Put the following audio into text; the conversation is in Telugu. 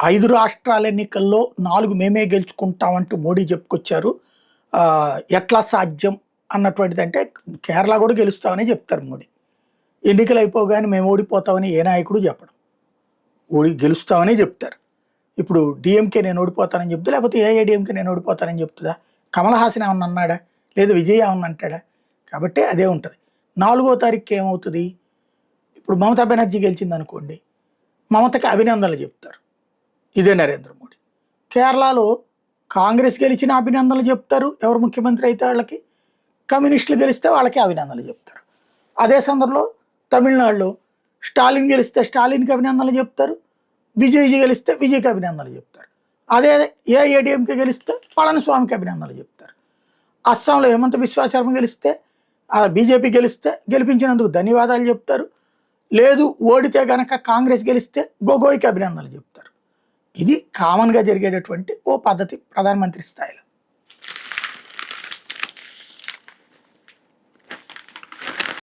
5 రాష్ట్రాల ఎన్నికల్లో 4 మేమే గెలుచుకుంటామంటూ మోడీ చెప్పుకొచ్చారు. ఎట్లా సాధ్యం అన్నటువంటిదంటే కేరళ కూడా గెలుస్తామని చెప్తారు మోడీ. ఎన్నికలు అయిపోగానే మేము ఓడిపోతామని ఏ నాయకుడు చెప్పడం. గెలుస్తామని చెప్తారు. ఇప్పుడు డీఎంకే నేను ఓడిపోతానని చెప్తా, లేకపోతే ఏఐడిఎంకే నేను ఓడిపోతానని చెప్తుందా? కమల్ హాసన్ ఏమన్నా అన్నాడా? లేదు విజయ్ ఏమన్నా అంటాడా? కాబట్టి అదే ఉంటుంది. 4వ తారీఖుకి ఏమవుతుంది? ఇప్పుడు మమతా బెనర్జీ గెలిచింది అనుకోండి, మమతకి అభినందనలు చెప్తారు. ఇదే నరేంద్ర మోడీ. కేరళలో కాంగ్రెస్ గెలిచిన అభినందనలు చెప్తారు. ఎవరు ముఖ్యమంత్రి అయితే వాళ్ళకి. కమ్యూనిస్టులు గెలిస్తే వాళ్ళకి అభినందనలు చెప్తారు. అదే సందర్భంలో తమిళనాడులో స్టాలిన్ గెలిస్తే స్టాలిన్కి అభినందనలు చెప్తారు. విజయ్ గెలిస్తే విజయ్కి అభినందనలు చెప్తారు. అదే ఏఐఏడిఎంకే గెలిస్తే పళనిస్వామికి అభినందనలు చెప్తారు. అస్సాంలో హేమంత బిశ్వా శర్మ గెలిస్తే బీజేపీ గెలిస్తే గెలిపించినందుకు ధన్యవాదాలు చెప్తారు. లేదు ఓడితే గనక కాంగ్రెస్ గెలిస్తే గొగోయ్కి అభినందనలు చెప్తారు. ఇది కామన్గా జరిగేటటువంటి ఓ పద్ధతి ప్రధానమంత్రి స్థాయిలో.